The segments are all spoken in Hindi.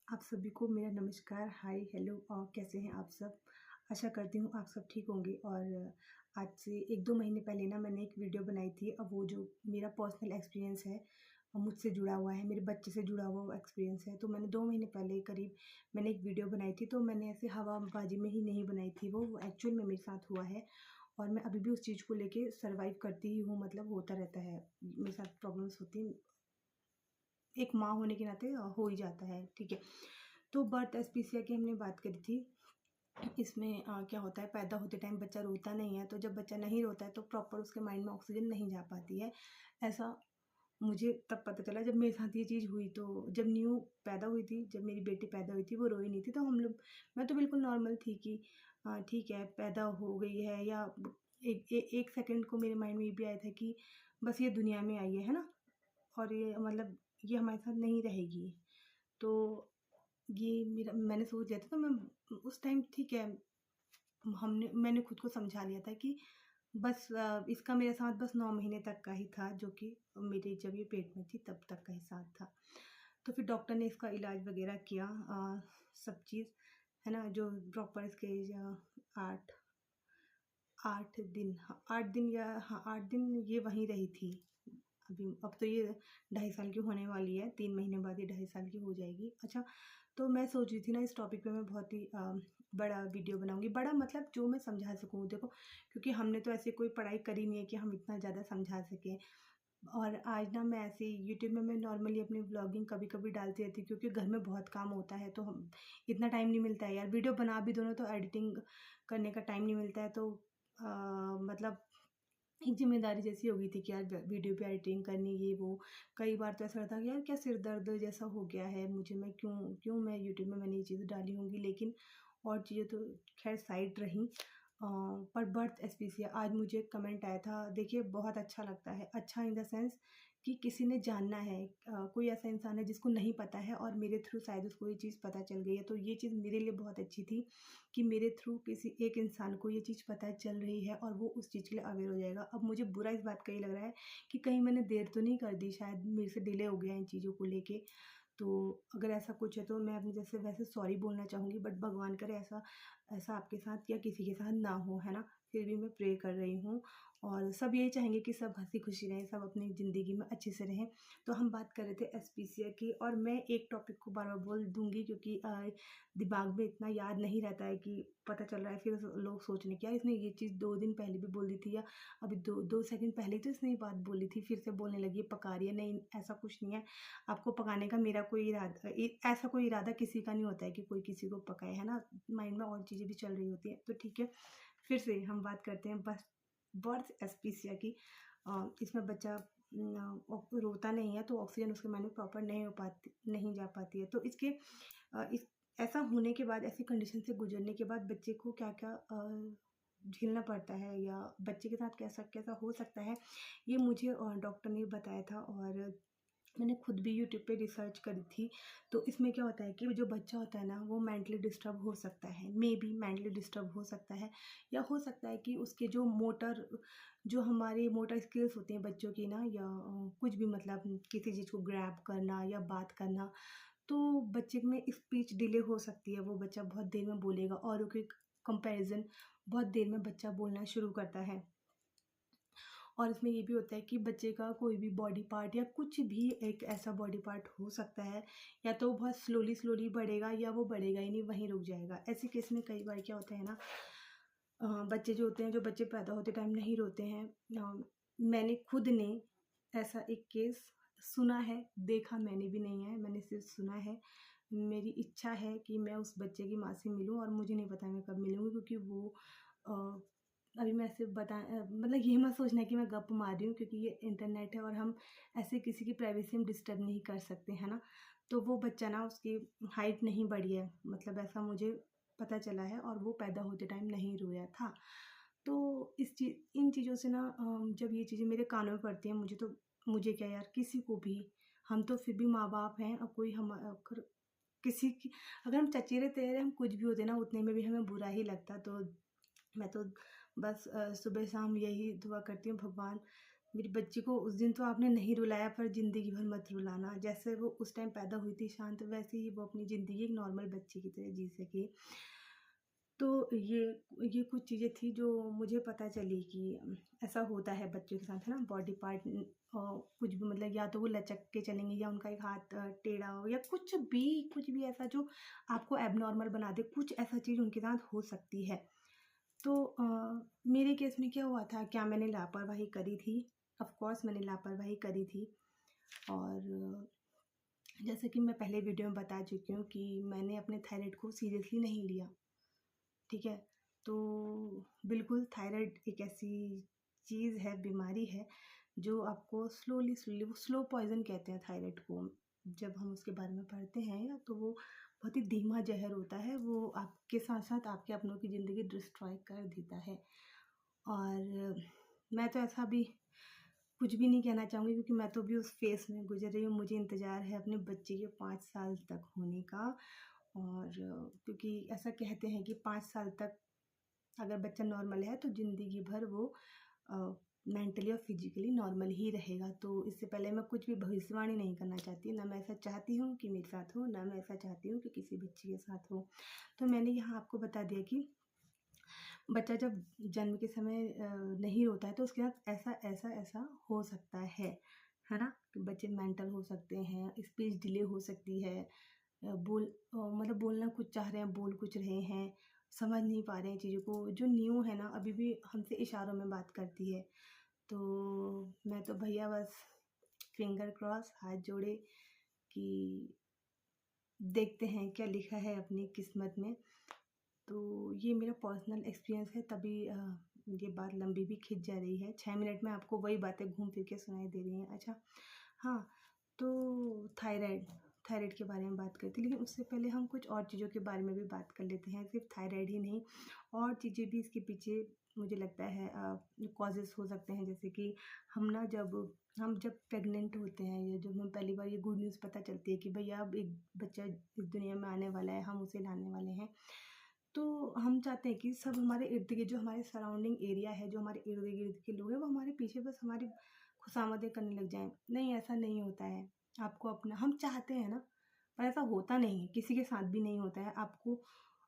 आप सभी को मेरा नमस्कार, हाय, हेलो और कैसे हैं आप सब? आशा करती हूँ आप सब ठीक होंगे और आज से 1-2 महीने पहले ना मैंने एक वीडियो बनाई थी। अब वो जो मेरा पर्सनल एक्सपीरियंस है मुझसे जुड़ा हुआ है, मेरे बच्चे से जुड़ा हुआ वो एक्सपीरियंस है। तो मैंने 2 महीने पहले करीब मैंने एक वीडियो बनाई थी, तो मैंने ऐसे हवाबाजी में ही नहीं बनाई थी वो एक्चुअल में मेरे साथ हुआ है और मैं अभी भी उस चीज़ को लेके सर्वाइव करती ही हूँ, मतलब होता रहता है। मेरे साथ प्रॉब्लम्स होती हैं, एक माँ होने के नाते हो ही जाता है, ठीक है। तो बर्थ एस्पीसिया की हमने बात करी थी। इसमें क्या होता है, पैदा होते टाइम बच्चा रोता नहीं है, तो जब बच्चा नहीं रोता है तो प्रॉपर उसके माइंड में ऑक्सीजन नहीं जा पाती है। ऐसा मुझे तब पता चला जब मेरे साथ ये चीज़ हुई। तो जब न्यू पैदा हुई थी, जब मेरी बेटी पैदा हुई थी, वो रोई नहीं थी, तो हम लोग मैं तो बिल्कुल नॉर्मल थी कि ठीक है पैदा हो गई है, या एक सेकंड को मेरे माइंड में ये भी आया था कि बस ये दुनिया में आई है ना? और ये मतलब ये हमारे साथ नहीं रहेगी। तो ये मेरा मैंने सोच लिया था, तो मैं उस टाइम ठीक है, मैंने खुद को समझा लिया था कि बस इसका मेरे साथ बस 9 महीने तक का ही था, जो कि मेरे जब ये पेट में थी तब तक का ही साथ था। तो फिर डॉक्टर ने इसका इलाज वग़ैरह किया, सब चीज़, है ना? जो प्रॉपर इसके 8 8 दिन, हाँ, 8 दिन या हाँ, 8 दिन ये वहीं रही थी। अभी अब तो ये 2.5 साल की होने वाली है, 3 महीने बाद ये 2.5 साल की हो जाएगी। अच्छा, तो मैं सोच रही थी ना इस टॉपिक पे मैं बहुत ही बड़ा वीडियो बनाऊँगी। बड़ा मतलब जो मैं समझा सकूँ, देखो, क्योंकि हमने तो ऐसे कोई पढ़ाई करी नहीं है कि हम इतना ज़्यादा समझा सकें। और आज ना मैं ऐसे ही यूट्यूब में मैं नॉर्मली अपनी व्लॉगिंग कभी-कभी डालती रहती हूँ, क्योंकि घर में बहुत काम होता है, तो हम इतना टाइम नहीं मिलता है यार। वीडियो बना भी दो ना तो एडिटिंग करने का टाइम नहीं मिलता है, तो मतलब एक ज़िम्मेदारी जैसी हो गई थी कि यार वीडियो पे एडिटिंग करनी, ये वो। कई बार तो ऐसा लगता है कि यार क्या सिर दर्द जैसा हो गया है मुझे, मैं क्यों क्यों मैं यूट्यूब में मैंने ये चीज़ डाली होंगी। लेकिन और चीज़ें तो ख़ैर साइड रहीं। पर बर्थ एस्पीसिया आज मुझे कमेंट आया था, देखिए बहुत अच्छा लगता है। अच्छा इन द सेंस कि किसी ने जानना है, कोई ऐसा इंसान है जिसको नहीं पता है और मेरे थ्रू शायद उसको ये चीज़ पता चल गई है। तो ये चीज़ मेरे लिए बहुत अच्छी थी कि मेरे थ्रू किसी एक इंसान को ये चीज़ पता चल रही है और वो उस चीज़ के लिए अवेयर हो जाएगा। अब मुझे बुरा इस बात का ये लग रहा है कि कहीं मैंने देर तो नहीं कर दी, शायद मेरे से डिले हो गया इन चीज़ों को लेके। तो अगर ऐसा कुछ है तो मैं अपनी जैसे वैसे सॉरी बोलना चाहूँगी, बट भगवान करे ऐसा ऐसा आपके साथ या किसी के साथ ना हो, है ना? फिर भी मैं प्रे कर रही हूँ और सब यही चाहेंगे कि सब हँसी-खुशी रहें, सब अपनी ज़िंदगी में अच्छे से रहें। तो हम बात कर रहे थे एस्पीसिया की, और मैं एक टॉपिक को बार-बार बोल दूँगी क्योंकि दिमाग में इतना याद नहीं रहता है कि पता चल रहा है, फिर लोग सोचने कि यार इसने ये चीज़ 2 दिन पहले भी बोल दी थी, या अभी 2 सेकंड पहले ही तो इसने ये बात बोली थी, फिर से बोलने लगी है, पका रही है। नहीं, ऐसा कुछ नहीं है। आपको पकाने का मेरा कोई ऐसा कोई इरादा किसी का नहीं होता है कि कोई किसी को पकाए, है ना? माइंड में और चीज़ें भी चल रही होती हैं। तो ठीक है, फिर से हम बात करते हैं बस बर्थ एस्पीसिया की। इसमें बच्चा रोता नहीं है, तो ऑक्सीजन उसके माइंड में प्रॉपर नहीं जा पाती है। तो इसके इस ऐसा होने के बाद, ऐसी कंडीशन से गुज़रने के बाद बच्चे को क्या-क्या झेलना पड़ता है, या बच्चे के साथ कैसा-कैसा हो सकता है, ये मुझे डॉक्टर ने बताया था। और मैंने खुद भी यूट्यूब पे रिसर्च करी थी। तो इसमें क्या होता है कि जो बच्चा होता है ना, वो मेंटली डिस्टर्ब हो सकता है, मेबी मेंटली डिस्टर्ब हो सकता है, या हो सकता है कि उसके जो हमारी मोटर स्किल्स होती हैं बच्चों की ना, या कुछ भी, मतलब किसी चीज़ को ग्रैब करना या बात करना, तो बच्चे में स्पीच डिले हो सकती है। वो बच्चा बहुत देर में बोलेगा, औरों के कंपैरिज़न बहुत देर में बच्चा बोलना शुरू करता है। और इसमें ये भी होता है कि बच्चे का कोई भी बॉडी पार्ट या कुछ भी एक ऐसा बॉडी पार्ट हो सकता है, या तो वो बहुत स्लोली बढ़ेगा, या वो बढ़ेगा ही नहीं, वहीं रुक जाएगा। ऐसे केस में कई बार क्या होता है ना, बच्चे जो होते हैं, जो बच्चे पैदा होते टाइम नहीं रोते हैं, मैंने खुद ने ऐसा एक केस सुना है, देखा मैंने भी नहीं है, मैंने सिर्फ सुना है। मेरी इच्छा है कि मैं उस बच्चे की माँ से मिलूँ, और मुझे नहीं पता मैं कब मिलूँगी, क्योंकि वो अ, अभी मैं सिर्फ मतलब ये मत सोचना कि मैं गप मार रही हूँ, क्योंकि ये इंटरनेट है और हम ऐसे किसी की प्राइवेसी हम डिस्टर्ब नहीं कर सकते, है ना? तो वो बच्चा ना, उसकी हाइट नहीं बढ़ी है, मतलब ऐसा मुझे पता चला है, और वो पैदा होते टाइम नहीं रोया था। तो इन चीज़ों से ना, जब ये चीज़ें मेरे कानों में पड़ती हैं, मुझे क्या यार, किसी को भी, हम तो फिर भी माँ-बाप हैं, और कोई हम अगर किसी की अगर हम चचेरे-तेरे हम कुछ भी होते ना, उतने में भी हमें बुरा ही लगता। तो मैं तो बस सुबह-शाम यही दुआ करती हूँ, भगवान मेरी बच्ची को उस दिन तो आपने नहीं रुलाया, पर ज़िंदगी भर मत रुलाना। जैसे वो उस टाइम पैदा हुई थी शांत, वैसे ही वो अपनी ज़िंदगी एक नॉर्मल बच्चे की तरह जी सके। तो ये कुछ चीज़ें थी जो मुझे पता चली कि ऐसा होता है बच्चों के साथ, है ना? बॉडी पार्ट कुछ भी, मतलब या तो वो लचक के चलेंगे या उनका एक हाथ टेढ़ा हो, या कुछ भी ऐसा जो आपको एब्नॉर्मल बना दे, कुछ ऐसा चीज़ उनके साथ हो सकती है। तो मेरे केस में क्या हुआ था, क्या मैंने लापरवाही करी थी? ऑफ़ कोर्स मैंने लापरवाही करी थी। और जैसे कि मैं पहले वीडियो में बता चुकी हूँ कि मैंने अपने थायराइड को सीरियसली नहीं लिया, ठीक है? तो बिल्कुल थायराइड एक ऐसी चीज़ है, बीमारी है, जो आपको स्लोली वो स्लो पॉइज़न कहते हैं थायराइड को। जब हम उसके बारे में पढ़ते हैं या तो वो बहुत ही धीमा ज़हर होता है, वो आपके साथ-साथ आपके अपनों की ज़िंदगी डिस्ट्रॉय कर देता है। और मैं तो ऐसा अभी कुछ भी नहीं कहना चाहूँगी, क्योंकि मैं तो अभी उस फ़ेज़ में गुज़र रही हूँ। मुझे इंतज़ार है अपने बच्चे के 5 साल तक होने का। और क्योंकि ऐसा कहते हैं कि 5 साल तक अगर बच्चा नॉर्मल है तो ज़िंदगी भर वो अ, मेंटली और फिज़िकली नॉर्मल ही रहेगा। तो इससे पहले मैं कुछ भी भविष्यवाणी नहीं करना चाहती, ना मैं ऐसा चाहती हूँ कि मेरे साथ हो, ना मैं ऐसा चाहती हूँ कि किसी बच्चे के साथ हो। तो मैंने यहाँ आपको बता दिया कि बच्चा जब जन्म के समय नहीं रोता है तो उसके साथ ऐसा हो सकता है ना? कि बच्चे मेंटल हो सकते हैं, स्पीच डिले हो सकती है, मतलब बोलना कुछ चाह रहे हैं, बोल कुछ रहे हैं, समझ नहीं पा रहे हैं चीज़ों को। जो न्यू है ना, अभी भी हमसे इशारों में बात करती है। तो मैं तो भैया बस फिंगर क्रॉस, हाथ जोड़े कि देखते हैं क्या लिखा है अपनी किस्मत में। तो ये मेरा पर्सनल एक्सपीरियंस है, तभी ये बात लंबी भी खिंच जा रही है। 6 मिनट में आपको वही बातें घूम फिर के सुनाई दे रही हैं। अच्छा, हाँ, तो थायराइड के बारे में बात करते हैं, लेकिन उससे पहले हम कुछ और चीज़ों के बारे में भी बात कर लेते हैं। सिर्फ़ थायराइड ही नहीं, और चीज़ें भी इसके पीछे मुझे लगता है कॉजेज़ हो सकते हैं। जैसे कि हम जब प्रेग्नेंट होते हैं, या जब हमें पहली बार ये गुड न्यूज़ पता चलती है कि भैया अब एक बच्चा इस दुनिया में आने वाला है, हम उसे लाने वाले हैं। तो हम चाहते हैं कि सब हमारे इर्द-गिर्द, जो हमारे सराउंडिंग एरिया है, जो हमारे इर्द-गिर्द के लोग हैं, वो हमारे पीछे बस हमारी खुशामदें करने लग जाएँ। नहीं, ऐसा नहीं होता है। आपको अपना, हम चाहते हैं ना, पर ऐसा होता नहीं है, किसी के साथ भी नहीं होता है। आपको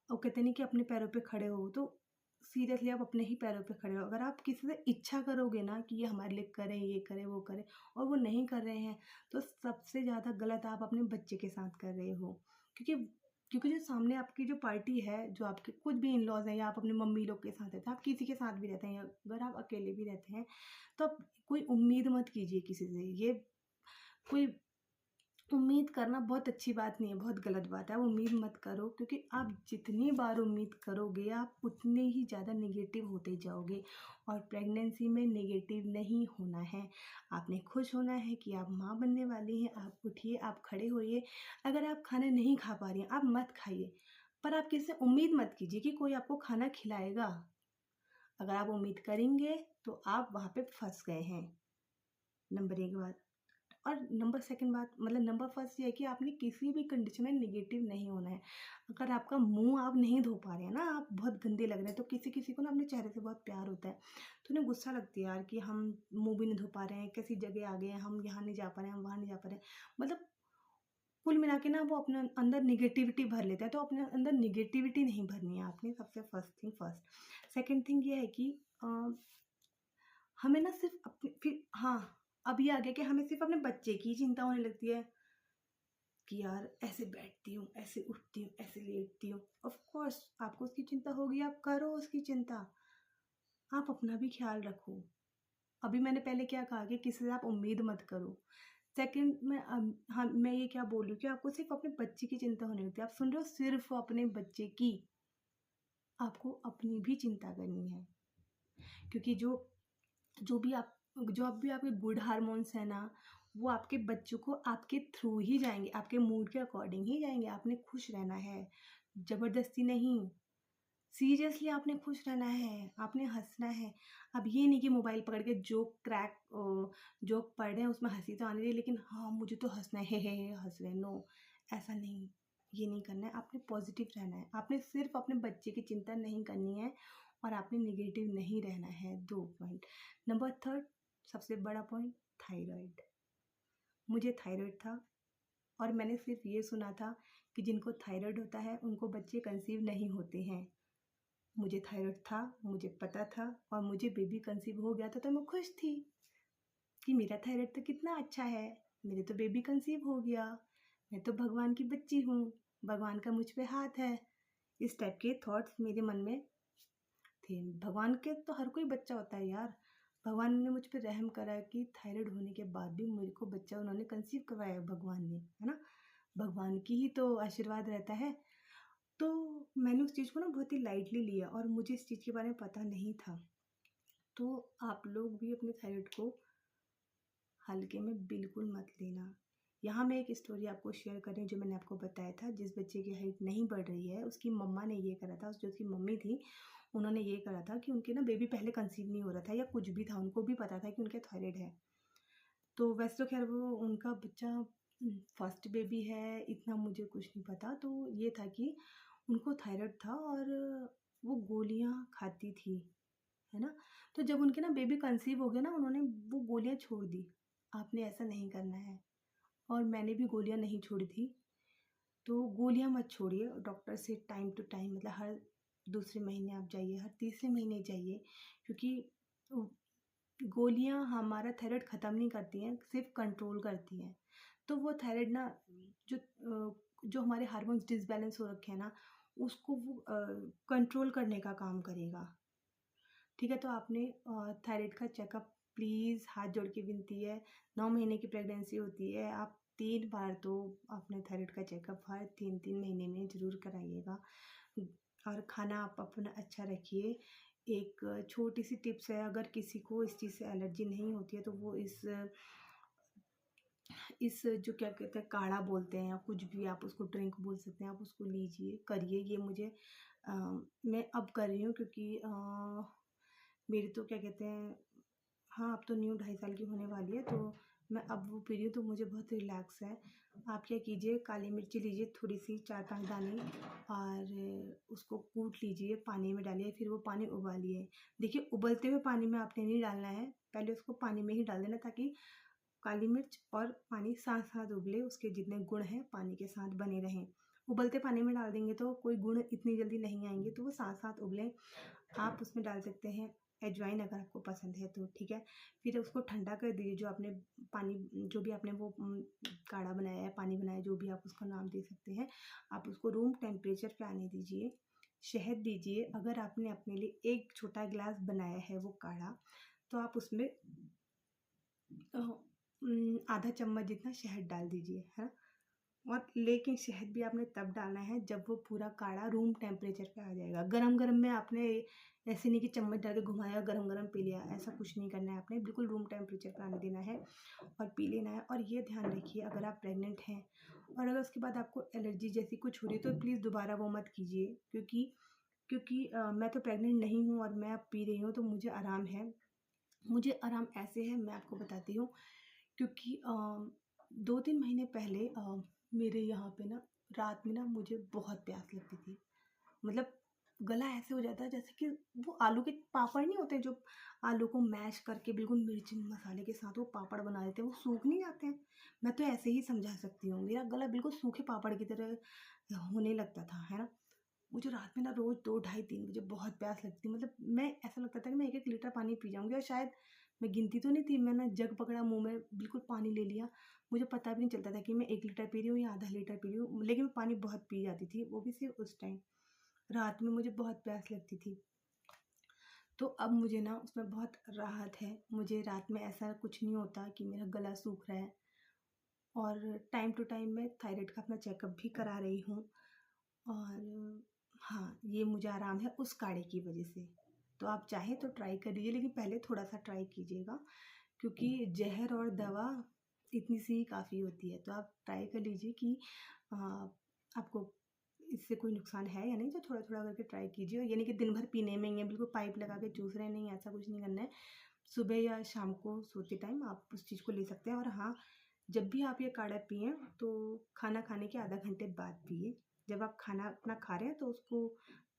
वो कहते नहीं कि अपने पैरों पे खड़े हो, तो सीरियसली आप अपने ही पैरों पे खड़े हो। अगर आप किसी से इच्छा करोगे ना कि ये हमारे लिए करें, ये करें, वो करें, और वो नहीं कर रहे हैं, तो सबसे ज़्यादा गलत आप अपने बच्चे के साथ कर रहे हो। क्योंकि क्योंकि जो सामने आपकी जो पार्टी है, जो आपके कुछ भी इन-लॉज़ हैं, या आप अपनी मम्मी लोग के साथ रहते हैं, आप किसी के साथ भी रहते हैं, या अगर आप अकेले भी रहते हैं, तो आप कोई उम्मीद मत कीजिए किसी से। ये कोई उम्मीद करना बहुत अच्छी बात नहीं है, बहुत गलत बात है। आप उम्मीद मत करो, क्योंकि आप जितनी बार उम्मीद करोगे, आप उतने ही ज़्यादा नेगेटिव होते जाओगे। और प्रेगनेंसी में नेगेटिव नहीं होना है। आपने खुश होना है कि आप माँ बनने वाली हैं। आप उठिए, आप खड़े होइए। अगर आप खाना नहीं खा पा रही हैं, आप मत खाइए। पर आप किसी से उम्मीद मत कीजिए कि कोई आपको खाना खिलाएगा। अगर आप उम्मीद करेंगे, तो आप वहाँ पे फँस गए हैं, नंबर 1 बात। और नंबर सेकंड बात, मतलब नंबर फर्स्ट ये है कि आपने किसी भी कंडीशन में नेगेटिव नहीं होना है। अगर आपका मुँह आप नहीं धो पा रहे हैं ना, आप बहुत गंदे लग रहे हैं, तो किसी-किसी को ना अपने चेहरे से बहुत प्यार होता है। तो उन्हें गुस्सा लगती है यार कि हम मुँह भी नहीं धो पा रहे हैं, कैसी जगह आ गए हैं, हम यहाँ नहीं जा पा रहे हैं, हम वहाँ नहीं जा पा रहे हैं। मतलब कुल मिला के ना वो अपने अंदर नेगेटिविटी भर लेता है, तो अपने अंदर नेगेटिविटी नहीं भरनी है आपने, सबसे first thing first. Second thing ये है कि हमें ना सिर्फ़ अपने फिर हाँ, अब ये आ गया कि हमें सिर्फ़ अपने बच्चे की चिंता होने लगती है। कि यार ऐसे बैठती हूँ, ऐसे उठती हूँ, ऐसे लेटती हूँ। ऑफ़ कोर्स आपको उसकी चिंता होगी, आप करो उसकी चिंता। आप अपना भी ख़्याल रखो। अभी मैंने पहले क्या कहा कि किसी से आप उम्मीद मत करो। सेकंड में हाँ, मैं ये क्या बोल रही हूँ कि आपको सिर्फ़ अपने बच्चे की चिंता होने लगती है। आप सुन रहे हो? सिर्फ़ अपने बच्चे की। आपको अपनी भी चिंता करनी है। क्योंकि जो भी आप जो अब भी आपके गुड हार्मोन्स हैं ना, वो आपके बच्चों को आपके थ्रू ही जाएँगे, आपके मूड के अकॉर्डिंग ही जाएँगे। आपने खुश रहना है, ज़बरदस्ती नहीं। सीरियसली आपने खुश रहना है, आपने हँसना है। अब ये नहीं कि मोबाइल पकड़ के जोक पढ़ रहे हैं, उसमें हँसी तो आने रही है, लेकिन हाँ, मुझे तो हँसना है, हे, हँस रहे हैं। नो, ऐसा नहीं, ये नहीं करना है। आपने पॉज़िटिव रहना है। आपने सिर्फ़ अपने बच्चे की चिंता नहीं करनी है, और आपने नेगेटिव नहीं रहना है। 2 पॉइंट। नंबर थर्ड, सबसे बड़ा पॉइंट, थायराइड। मुझे थायराइड था और मैंने सिर्फ ये सुना था कि जिनको थायराइड होता है उनको बच्चे कंसीव नहीं होते हैं। मुझे थायराइड था, मुझे पता था और मुझे बेबी कंसीव हो गया था तो मैं खुश थी कि मेरा थायराइड तो कितना अच्छा है, मेरे तो बेबी कंसीव हो गया, मैं तो भगवान की बच्ची हूँ, भगवान का मुझ पे हाथ है। इस टाइप के थॉट्स मेरे मन में थे। भगवान के तो हर कोई बच्चा होता है यार। भगवान ने मुझ पे रहम करा कि थायराइड होने के बाद भी मेरे को बच्चा उन्होंने कंसीव करवाया है भगवान ने, है ना? भगवान की ही तो आशीर्वाद रहता है। तो मैंने उस चीज़ को ना बहुत ही लाइटली लिया और मुझे इस चीज़ के बारे में पता नहीं था। तो आप लोग भी अपने थायराइड को हल्के में बिल्कुल मत लेना। यहाँ मैं एक स्टोरी आपको शेयर कर रही हूँ जो मैंने आपको बताया था। जिस बच्चे की हाइट नहीं बढ़ रही है उसकी मम्मा ने ये करा था, जो उसकी मम्मी थी उन्होंने ये करा था कि उनके ना बेबी पहले कंसीव नहीं हो रहा था या कुछ भी था, उनको भी पता था कि उनके थायराइड है। तो वैसे तो खैर वो उनका बच्चा फर्स्ट बेबी है, इतना मुझे कुछ नहीं पता। तो ये था कि उनको थायराइड था और वो गोलियाँ खाती थी, है ना? तो जब उनके ना बेबी कंसीव हो गया ना, उन्होंने वो गोलियाँ छोड़ दी। आपने ऐसा नहीं करना है और मैंने भी गोलियाँ नहीं छोड़ी थी। तो गोलियाँ मत छोड़िए, डॉक्टर से टाइम टू टाइम मतलब हर दूसरे महीने आप जाइए, हर तीसरे महीने जाइए, क्योंकि उ गोलियाँ हमारा थायराइड ख़त्म नहीं करती हैं, सिर्फ़ कंट्रोल करती हैं। तो वो थायराइड ना जो हमारे हार्मोन्स डिसबैलेंस हो रखे हैं ना, उसको वो कंट्रोल करने का काम करेगा। ठीक है? तो आपने थायराइड का चेकअप प्लीज़ हाथ जोड़ के विनती है, 9 महीने की प्रेगनेंसी होती है, आप 3 बार तो अपने थायराइड का चेकअप हर 3-3 महीने में ज़रूर कराइएगा। और खाना आप अपना अच्छा रखिए। एक छोटी-सी टिप्स है, अगर किसी को इस चीज़ से एलर्जी नहीं होती है तो वो इस जो क्या कहते हैं काढ़ा बोलते हैं या कुछ भी आप उसको ड्रिंक बोल सकते हैं, आप उसको लीजिए, करिए। ये मुझे मैं अब कर रही हूँ क्योंकि मेरी तो क्या कहते हैं, हाँ, अब तो न्यू 2.5 साल की होने वाली है, तो मैं अब वो पी रही हूँ तो मुझे बहुत रिलैक्स है। आप क्या कीजिए, काली मिर्ची लीजिए थोड़ी-सी 4-5 दाने और उसको कूट लीजिए, पानी में डालिए, फिर वो पानी उबालिए। देखिए, उबलते हुए पानी में आपने नहीं डालना है, पहले उसको पानी में ही डाल देना ताकि काली मिर्च और पानी साथ-साथ उबले, उसके जितने गुण हैं पानी के साथ बने रहें। उबलते पानी में डाल देंगे तो कोई गुण इतनी जल्दी नहीं आएँगे, तो वो साथ-साथ उबलें। आप उसमें डाल सकते हैं अजवाइन अगर आपको पसंद है तो, ठीक है। फिर उसको ठंडा कर दीजिए, जो आपने पानी जो भी आपने वो काढ़ा बनाया है, पानी बनाया है, जो भी आप उसका नाम दे सकते हैं, आप उसको रूम टेम्परेचर पे आने दीजिए। शहद दीजिए, अगर आपने अपने लिए 1 छोटा गिलास बनाया है वो काढ़ा, तो आप उसमें आधा चम्मच जितना शहद डाल दीजिए, है ना? और लेकिन शहद भी आपने तब डालना है जब वो पूरा काढ़ा रूम टेम्परेचर पे आ जाएगा। गरम-गरम में आपने ऐसे नहीं कि चम्मच डाल के घुमाया, गरम-गरम पी लिया, ऐसा कुछ नहीं करना है आपने, बिल्कुल रूम टेम्परेचर पे आने देना है और पी लेना है। और ये ध्यान रखिए, अगर आप प्रेग्नेंट हैं और अगर उसके बाद आपको एलर्जी जैसी कुछ हो रही है तो प्लीज़ दोबारा वो मत कीजिए, क्योंकि मैं तो प्रेग्नेंट नहीं हूँ और मैं अब पी रही हूँ तो मुझे आराम है। मुझे आराम ऐसे है, मैं आपको बताती हूँ, क्योंकि 2-3 महीने पहले मेरे यहाँ पे ना रात में ना मुझे बहुत प्यास लगती थी। मतलब गला ऐसे हो जाता है जैसे कि वो आलू के पापड़ नहीं होते जो आलू को मैश करके बिल्कुल मिर्च मसाले के साथ वो पापड़ बना देते हैं, वो सूख नहीं जाते हैं। मैं तो ऐसे ही समझा सकती हूँ, मेरा गला बिल्कुल सूखे पापड़ की तरह होने लगता था, है ना? मुझे रात में ना रोज़ 2 ढाई 3 बजे बहुत प्यास लगती थी, मतलब मैं ऐसा लगता था कि मैं 1-1 लीटर पानी पी जाऊँगी और शायद मैं गिनती तो नहीं थी, मैंने जग पकड़ा मुँह में, बिल्कुल पानी ले लिया। मुझे पता भी नहीं चलता था कि मैं 1 लीटर पी रही हूँ या आधा लीटर पी रही हूँ, लेकिन मैं पानी बहुत पी जाती थी, वो भी सिर्फ़ उस टाइम। रात में मुझे बहुत प्यास लगती थी। तो अब मुझे ना उसमें बहुत राहत है, मुझे रात में ऐसा कुछ नहीं होता कि मेरा गला सूख रहा है और टाइम टू टाइम मैं थायराइड का अपना चेकअप भी करा रही हूँ। और हाँ, ये मुझे आराम है उस काढ़े की वज़ह से। तो आप चाहें तो ट्राई कर लीजिए, लेकिन पहले थोड़ा-सा ट्राई कीजिएगा, क्योंकि ज़हर और दवा इतनी सी ही काफ़ी होती है। तो आप ट्राई कर लीजिए कि अ, आपको इससे कोई नुकसान है या नहीं, तो थोड़ा-थोड़ा करके ट्राई कीजिए। ये नहीं कि दिन भर पीने में ही है, बिल्कुल पाइप लगा के चूस रहे हैं, नहीं, ऐसा कुछ नहीं करना है। सुबह या शाम को सोते टाइम आप उस चीज़ को ले सकते हैं। और हाँ, जब भी आप ये काढ़ा पिएँ तो खाना खाने के आधा घंटे बाद पिए। जब आप खाना अपना खा रहे हैं तो उसको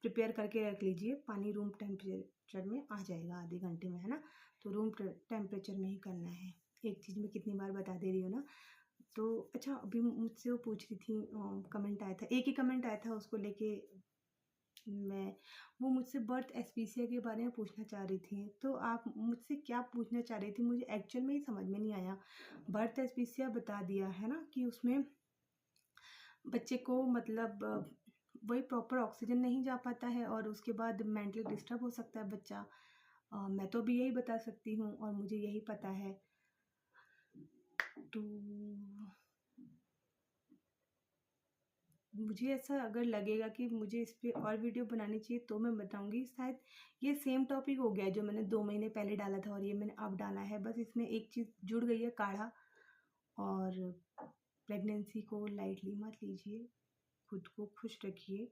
प्रिपेयर करके रख लीजिए, पानी रूम टेम्परेचर में आ जाएगा आधे घंटे में, है ना? तो रूम टेम्परेचर में ही करना है। एक चीज़ मैं कितनी बार बता दे रही हूँ ना। तो अच्छा, अभी मुझसे वो पूछ रही थी, कमेंट आया था, एक ही कमेंट आया था, उसको लेके मैं वो मुझसे बर्थ एस्पीसिया के बारे में पूछना चाह रही थी। तो आप मुझसे क्या पूछना चाह रही थी, मुझे एक्चुअल में ही समझ में नहीं आया। बर्थ एस्पीसिया बता दिया है ना कि उसमें बच्चे को मतलब वही प्रॉपर ऑक्सीजन नहीं जा पाता है और उसके बाद मेंटली डिस्टर्ब हो सकता है बच्चा। मैं तो अभी यही बता सकती हूँ और मुझे यही पता है। तो मुझे ऐसा अगर लगेगा कि मुझे इस पे और वीडियो बनानी चाहिए तो मैं बताऊँगी। शायद ये सेम टॉपिक हो गया है जो मैंने 2 महीने पहले डाला था और ये मैंने अब डाला है। बस इसमें एक चीज़ जुड़ गई है, काढ़ा। और प्रेगनेंसी को लाइटली मत लीजिए, खुद को खुश रखिए,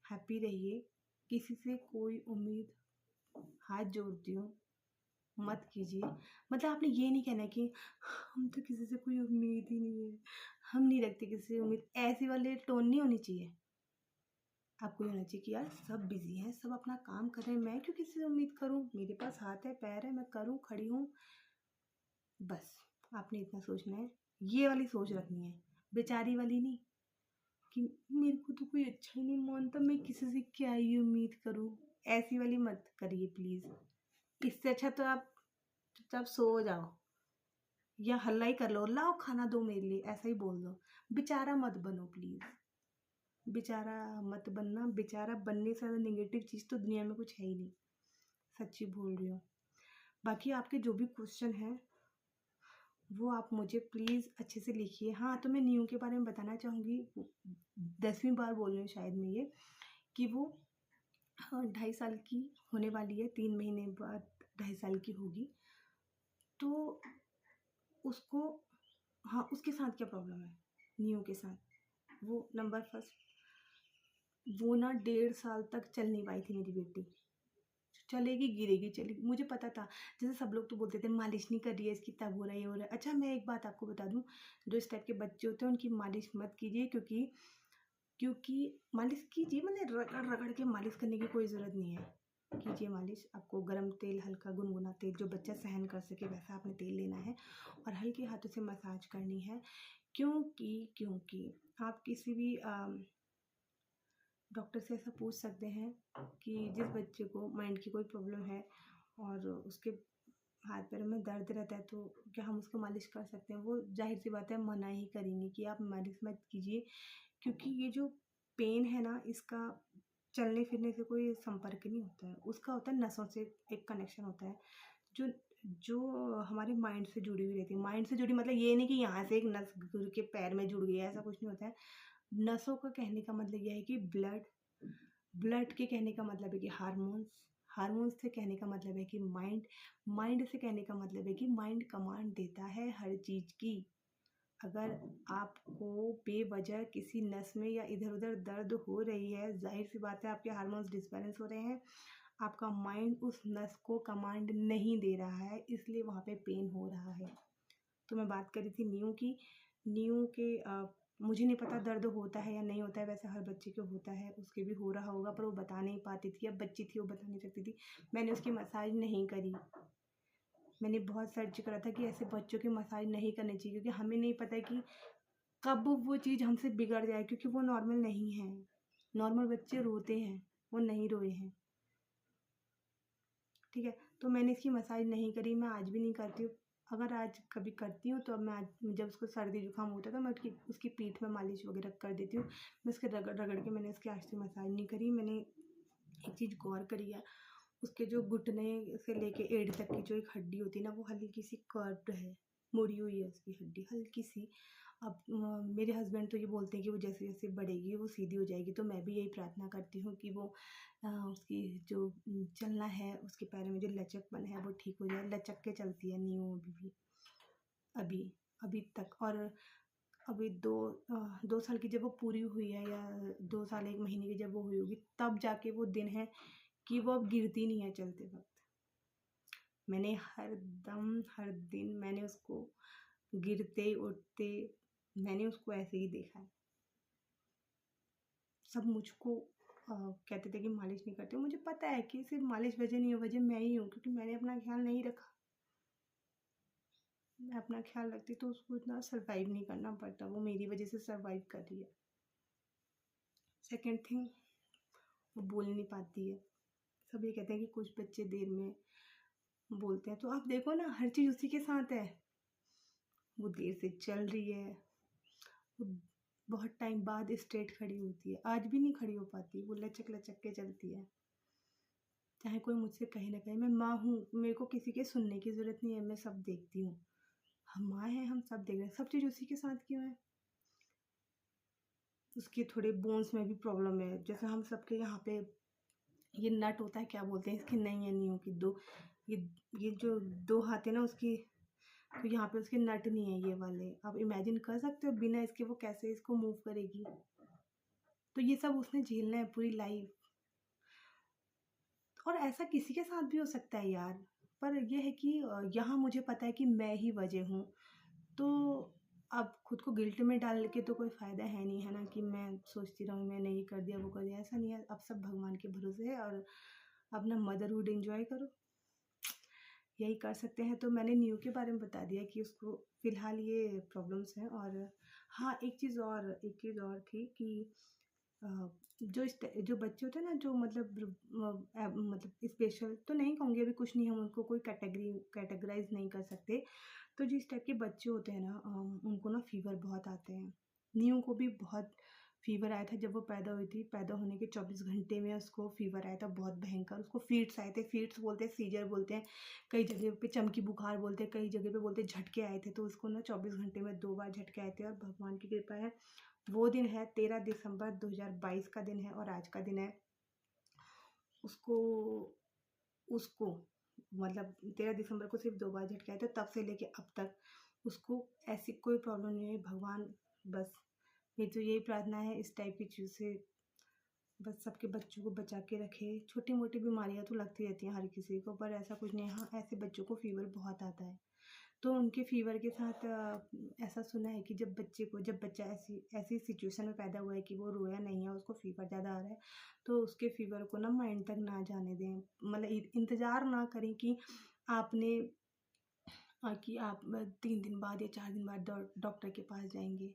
हैप्पी रहिए। किसी से कोई उम्मीद, हाथ जोड़ती हूँ, मत कीजिए। मतलब आपने ये नहीं कहना कि हम तो किसी से कोई उम्मीद ही नहीं है, हम नहीं रखते किसी से उम्मीद, ऐसी वाली टोन नहीं होनी चाहिए। आपको ये होना चाहिए कि यार सब बिज़ी हैं, सब अपना काम कर रहे हैं, मैं क्यों किसी से उम्मीद करूँ? मेरे पास हाथ है, पैर है, मैं करूँ, खड़ी हूँ। बस आपने इतना सोचना है, ये वाली सोच रखनी है, बेचारी वाली नहीं कि मेरे को तो कोई अच्छा ही नहीं मानता, मैं किसी से क्या ही उम्मीद करूँ? ऐसी वाली मत करिए प्लीज़। इससे अच्छा तो आप चुपचाप सो जाओ या हल्ला ही कर लो, लाओ खाना दो मेरे लिए, ऐसा ही बोल दो। बेचारा मत बनो प्लीज़। बेचारा मत बनना, बेचारा बनने से ज़्यादा नेगेटिव चीज़ तो दुनिया में कुछ है ही नहीं। सच्ची बोल रही हूँ। बाकी आपके जो भी क्वेश्चन हैं, वो आप मुझे प्लीज़ अच्छे से लिखिए। हाँ, तो मैं न्यू के बारे में बताना चाहूँगी, 10वीं बार बोल रही हूँ शायद मैं ये, कि वो 2.5 साल की होने वाली है, 3 महीने बाद 2.5 साल की होगी। तो उसको, हाँ, उसके साथ क्या प्रॉब्लम है, न्यू के साथ? वो नंबर फर्स्ट, वो ना 1.5 साल तक चल नहीं पाई थी मेरी बेटी। चलेगी, गिरेगी, चलेगी, मुझे पता था। जैसे सब लोग तो बोलते थे मालिश नहीं कर रही है इसकी, तब हो रहा है, ये हो रहा है। अच्छा, मैं एक बात आपको बता दूँ, जो इस टाइप के बच्चे होते हैं उनकी मालिश मत कीजिए, क्योंकि क्योंकि मालिश कीजिए, मैंने रगड़-रगड़ के मालिश करने की कोई ज़रूरत नहीं है। कीजिए मालिश, आपको गरम तेल, हल्का गुनगुना तेल जो बच्चा सहन कर सके वैसा आपने तेल लेना है और हल्के हाथों से मसाज करनी है। क्योंकि आप किसी भी डॉक्टर से ऐसा पूछ सकते हैं कि जिस बच्चे को माइंड की कोई प्रॉब्लम है और उसके हाथ पैरों में दर्द रहता है, तो क्या हम उसको मालिश कर सकते हैं? वो ज़ाहिर सी बात है मना ही करेंगे कि आप मालिश मत कीजिए, क्योंकि ये जो पेन है ना, इसका चलने फिरने से कोई संपर्क नहीं होता है, उसका होता है नसों से एक कनेक्शन होता है, जो जो हमारे माइंड से जुड़ी हुई रहती है। माइंड से जुड़ी मतलब ये नहीं कि यहाँ से एक नस घुर के पैर में जुड़ गई है, ऐसा कुछ नहीं होता है। नसों का कहने का मतलब ये है कि ब्लड, ब्लड के कहने का मतलब है कि हार्मोन्स, हार्मोन्स से कहने का मतलब है कि माइंड, माइंड से कहने का मतलब है कि माइंड कमांड देता है हर चीज़ की। अगर आपको बेवजह किसी नस में या इधर-उधर दर्द हो रही है, ज़ाहिर-सी बात है आपके हार्मोन्स डिसबैलेंस हो रहे हैं, आपका माइंड उस नस को कमांड नहीं दे रहा है, इसलिए वहाँ पे पेन हो रहा है। तो मैं बात कर रही थी न्यू की, न्यू के मुझे नहीं पता दर्द होता है या नहीं होता है, वैसे हर बच्चे को होता है, उसके भी हो रहा होगा पर वो बता नहीं पाती थी, अब बच्ची थी वो बता नहीं सकती थी। मैंने उसकी मसाज नहीं करी। मैंने बहुत सर्च करा था कि ऐसे बच्चों की मसाज नहीं करनी चाहिए, क्योंकि हमें नहीं पता है कि कब वो चीज़ हमसे बिगड़ जाए, क्योंकि वो नॉर्मल नहीं है। नॉर्मल बच्चे रोते हैं, वो नहीं रोए हैं, ठीक है? तो मैंने इसकी मसाज नहीं करी, मैं आज भी नहीं करती हूँ। अगर आज कभी करती हूँ तो अब मैं आज, जब उसको सर्दी जुकाम होता है तो मैं उसकी पीठ में मालिश वगैरह कर देती हूँ। मैं उसके रगड़-रगड़ के, मैंने उसकी आज से मसाज नहीं करी। मैंने एक चीज़ गौर करी है, उसके जो घुटने से लेके एड़ी तक की जो एक हड्डी होती है ना, वो हल्की-सी कर्व्ड है, मुड़ी हुई है उसकी हड्डी हल्की-सी। अब मेरे हस्बैंड तो ये बोलते हैं कि वो जैसे-जैसे बढ़ेगी वो सीधी हो जाएगी, तो मैं भी यही प्रार्थना करती हूँ कि वो उसकी जो चलना है, उसके पैरों में जो लचकपन है वो ठीक हो जाए। लचक के चलती है न्यू अभी भी, अभी अभी तक। और अभी 2 साल की जब वो पूरी हुई है, या 2 साल 1 महीने की जब वो हुई होगी, तब जाके वो दिन है कि वो अब गिरती नहीं है चलते वक़्त। मैंने हर दिन मैंने उसको गिरते, उठते, मैंने उसको ऐसे ही देखा है। सब मुझको कहते थे कि मालिश नहीं करते हो। मुझे पता है कि सिर्फ़ मालिश वजह नहीं है, वजह मैं ही हूँ, क्योंकि मैंने अपना ख़्याल नहीं रखा। मैं अपना ख्याल रखती तो उसको इतना सर्वाइव नहीं करना पड़ता, वो मेरी वजह से सर्वाइव कर रही है। सेकंड थिंग, वो बोल नहीं पाती है। सब ये कहते हैं कि कुछ बच्चे देर में बोलते हैं, तो आप देखो ना, हर चीज़ उसी के साथ है। वो देर से चल रही है, वो बहुत टाइम बाद स्ट्रेट खड़ी होती है, आज भी नहीं खड़ी हो पाती, वो लचक लचक के चलती है। चाहे कोई मुझसे कहे ना कहे, मैं माँ हूँ, मेरे को किसी के सुनने की ज़रूरत नहीं है, मैं सब देखती हूँ। हम माँ हैं, हम सब देख रहे हैं, सब चीज़ उसी के साथ क्यों है? उसके थोड़े बोन्स में भी प्रॉब्लम है, जैसे हम सबके यहाँ पे ये नट होता है, क्या बोलते हैं इसकी, नहीं है नींव की दो, ये ये जो दो हाथ है ना उसकी, तो यहाँ पे उसके नट नहीं है ये वाले। आप इमेजिन कर सकते हो बिना इसके वो कैसे इसको मूव करेगी? तो ये सब उसने झेलना है पूरी लाइफ, और ऐसा किसी के साथ भी हो सकता है यार। पर ये है कि यहाँ मुझे पता है कि मैं ही वजह हूँ, तो अब खुद को गिल्ट में डाल के तो कोई फ़ायदा है नहीं, है ना? कि मैं सोचती रहूँ मैंने ये कर दिया, वो कर दिया, ऐसा नहीं है। अब सब भगवान के भरोसे है, और अपना मदरहुड एन्जॉय करो, यही कर सकते हैं। तो मैंने न्यू के बारे में बता दिया कि उसको फ़िलहाल ये प्रॉब्लम्स हैं। और हाँ, एक चीज़ और थी कि जो बच्चे होते हैं ना, जो मतलब स्पेशल तो नहीं कहूँगी, अभी कुछ नहीं, हम उनको कोई कैटेगराइज़ नहीं कर सकते। तो जिस टाइप के बच्चे होते हैं ना, उनको ना फ़ीवर बहुत आते हैं। नियू को भी बहुत फ़ीवर आया था जब वो पैदा हुई थी। पैदा होने के 24 घंटे में उसको फ़ीवर आया था बहुत भयंकर। उसको फ़ीट्स आए थे, फ़ीट्स बोलते हैं, सीज़र बोलते हैं। कई जगह पे चमकी बुखार बोलते हैं, कई जगह पे बोलते हैं झटके आए थे। तो उसको ना 24 घंटे में 2 बार झटके आए थे, और भगवान की कृपा है, वो दिन है 13 दिसंबर 2022 का दिन है, और आज का दिन है। उसको उसको मतलब 13 दिसंबर को सिर्फ 2 बार झटके आए थे, तब से लेके अब तक उसको ऐसी कोई प्रॉब्लम नहीं हुई। भगवान बस, मेरी तो यही प्रार्थना है इस टाइप की चीज़ से बस सबके बच्चों को बचा के रखे। छोटी-मोटी बीमारियाँ तो लगती रहती हैं हर किसी को, पर ऐसा कुछ नहीं है। हाँ, ऐसे बच्चों को फ़ीवर बहुत आता है। तो उनके फ़ीवर के साथ ऐसा सुना है कि जब बच्चा ऐसी ऐसी सिचुएशन में पैदा हुआ है कि वो रोया नहीं है, उसको फ़ीवर ज़्यादा आ रहा है, तो उसके फ़ीवर को ना माइंड तक ना जाने दें। मतलब इंतज़ार ना करें कि आपने कि आप 3 दिन बाद या 4 दिन बाद डॉक्टर के पास जाएँगे।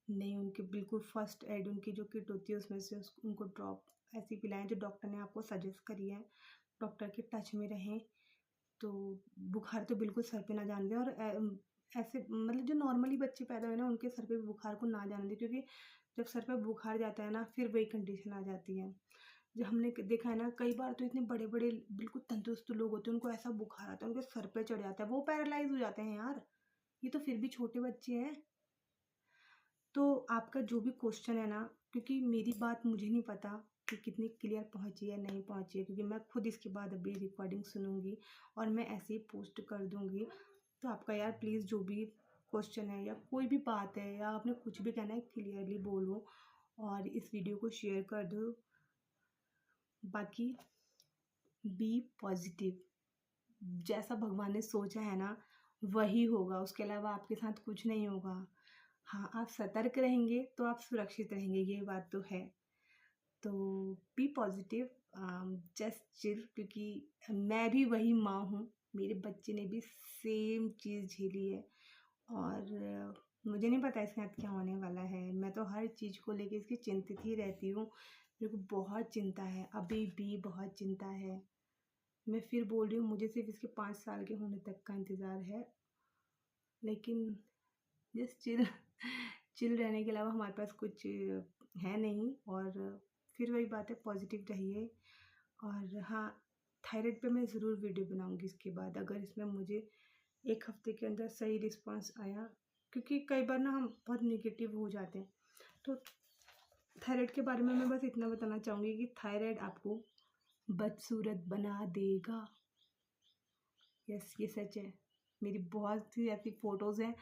नहीं, उनके बिल्कुल फर्स्ट एड उनकी जो किट होती है उसमें से उनको ड्रॉप ऐसी पिलाएँ जो डॉक्टर ने आपको सजेस्ट करी है। डॉक्टर के टच में रहें, तो बुखार तो बिल्कुल सर पे ना जाने दें। और ऐसे मतलब जो नॉर्मली बच्चे पैदा हुए ना, उनके सर पे भी बुखार को ना जाने दें, क्योंकि जब सर पे बुखार जाता है ना, फिर वही कंडीशन आ जाती है। जो हमने देखा है ना, कई बार तो इतने बड़े-बड़े बिल्कुल तंदुरुस्त लोग होते हैं, उनको ऐसा बुखार आता है, उनके सर पे चढ़ जाता है, वो पैरालाइज़ हो जाते हैं यार। ये तो फिर भी छोटे बच्चे हैं। तो आपका जो भी क्वेश्चन है ना, क्योंकि मेरी बात मुझे नहीं पता कि कितनी क्लियर पहुंची है नहीं पहुंची है, क्योंकि मैं खुद इसके बाद अभी रिकॉर्डिंग सुनूंगी और मैं ऐसे ही पोस्ट कर दूंगी। तो आपका यार प्लीज़ जो भी क्वेश्चन है या कोई भी बात है या आपने कुछ भी कहना है, क्लियरली बोलो और इस वीडियो को शेयर कर दो। बाकी बी पॉजिटिव, जैसा भगवान ने सोचा है ना वही होगा, उसके अलावा आपके साथ कुछ नहीं होगा। हाँ, आप सतर्क रहेंगे तो आप सुरक्षित रहेंगे, ये बात तो है। तो बी पॉजिटिव, जस्ट चिल, क्योंकि मैं भी वही माँ हूँ, मेरे बच्चे ने भी सेम चीज़ झेली है। और मुझे नहीं पता इसके साथ क्या होने वाला है। मैं तो हर चीज़ को लेके इसकी चिंतित ही रहती हूँ। मेरे को बहुत चिंता है, अभी भी बहुत चिंता है। मैं फिर बोल रही हूँ, मुझे सिर्फ इसके 5 साल के होने तक का इंतज़ार है। लेकिन जस्ट चिल चिल रहने के अलावा हमारे पास कुछ है नहीं। और फिर वही बात है, पॉजिटिव रहिए। और हाँ, थायराइड पे मैं ज़रूर वीडियो बनाऊंगी इसके बाद, अगर इसमें मुझे 1 हफ्ते के अंदर सही रिस्पांस आया, क्योंकि कई बार ना हम बहुत निगेटिव हो जाते हैं। तो थायराइड के बारे में मैं बस इतना बताना चाहूँगी कि थायराइड आपको बदसूरत बना देगा। यस, ये सच है। मेरी बहुत सी ऐसी फ़ोटोज़ हैं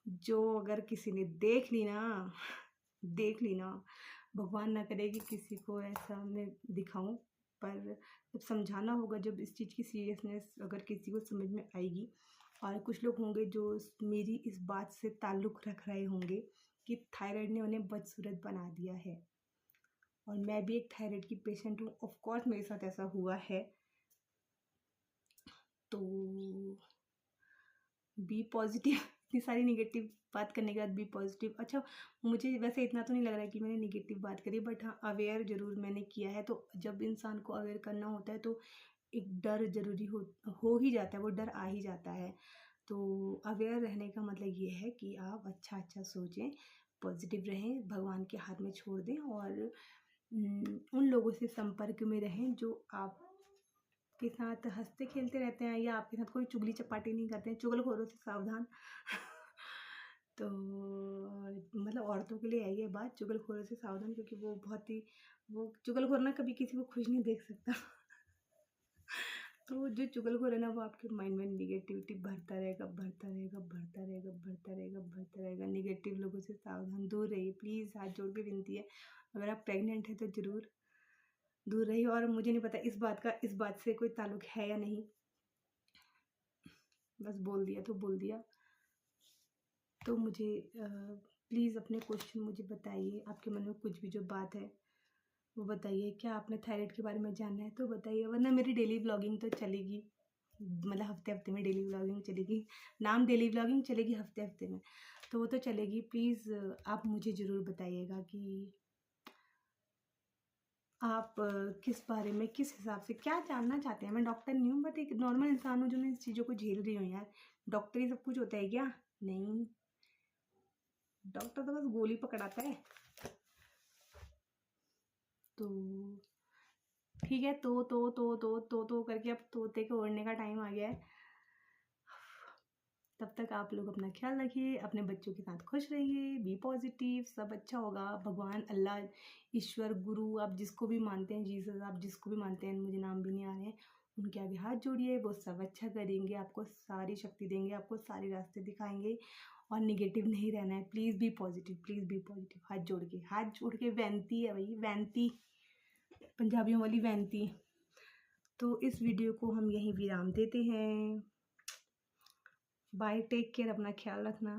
जो अगर किसी ने देख ली ना, भगवान ना करे कि किसी को ऐसा मैं दिखाऊं, पर जब समझाना होगा, जब इस चीज़ की सीरियसनेस अगर किसी को समझ में आएगी, और कुछ लोग होंगे जो मेरी इस बात से ताल्लुक़ रख रहे होंगे कि थायराइड ने उन्हें बदसूरत बना दिया है। और मैं भी एक थायराइड की पेशेंट हूँ, ऑफ कोर्स मेरे साथ ऐसा हुआ है। तो बी पॉजिटिव। इतनी सारी नेगेटिव बात करने के बाद बी पॉजिटिव। अच्छा, मुझे वैसे इतना तो नहीं लग रहा है कि मैंने नेगेटिव बात करी, बट हाँ अवेयर ज़रूर मैंने किया है। तो जब इंसान को अवेयर करना होता है तो एक डर ज़रूरी हो ही जाता है, वो डर आ ही जाता है। तो अवेयर रहने का मतलब ये है कि आप अच्छा सोचें, पॉजिटिव रहें, भगवान के हाथ में छोड़ दें और उन लोगों से संपर्क में रहें जो आपके साथ हँसते खेलते रहते हैं या आपके साथ कोई चुगली चपाटी नहीं करते हैं। चुगलखोरों से सावधान। तो मतलब औरतों के लिए है ये बात, चुगलखोरों से सावधान, क्योंकि वो चुगलखोर ना कभी किसी को खुश नहीं देख सकता। तो जो चुगलखोर है ना, वो आपके माइंड में नेगेटिविटी भरता रहेगा, भरता रहेगा, भरता रहेगा, भरता रहेगा, भरता रहेगा। नेगेटिव लोगों से सावधान, दूर रहिए प्लीज़, हाथ जोड़ के विनती है। अगर आप प्रेग्नेंट हैं तो ज़रूर दूर रहिए। और मुझे नहीं पता इस बात से कोई ताल्लुक है या नहीं, बस बोल दिया तो बोल दिया। तो मुझे प्लीज़ अपने क्वेश्चन मुझे बताइए, आपके मन में कुछ भी जो बात है वो बताइए। क्या आपने थायराइड के बारे में जानना है तो बताइए, वरना मेरी डेली ब्लॉगिंग तो चलेगी, मतलब हफ्ते में डेली ब्लॉगिंग चलेगी। नाम डेली ब्लॉगिंग चलेगी हफ्ते में, तो वो तो चलेगी। प्लीज़ आप मुझे ज़रूर बताइएगा कि आप किस बारे में, किस हिसाब से क्या जानना चाहते हैं। मैं डॉक्टर नहीं हूँ, बट एक नॉर्मल इंसान हूँ जो मैं इस चीज़ों को झेल रही हूँ यार। डॉक्टर ही सब कुछ होता है क्या? नहीं, डॉक्टर तो बस गोली पकड़ाता है। तो ठीक है, तो करके अब तोते को उड़ने का टाइम आ गया है। तब तक आप लोग अपना ख्याल रखिए, अपने बच्चों के साथ खुश रहिए, बी पॉजिटिव, सब अच्छा होगा। भगवान, अल्लाह, ईश्वर, गुरु, आप जिसको भी मानते हैं, जीसस, आप जिसको भी मानते हैं, मुझे नाम भी नहीं आ रहे हैं, उनके आगे हाथ जोड़िए, वो सब अच्छा करेंगे, आपको सारी शक्ति देंगे, आपको सारे रास्ते दिखाएंगे। और निगेटिव नहीं रहना है, please be positive, please be positive. हाथ जोड़ के बेनती है भाई, बेनती, पंजाबियों वाली बेनती। तो इस वीडियो को हम यहीं विराम देते हैं। बाय, टेक केयर, अपना ख्याल रखना।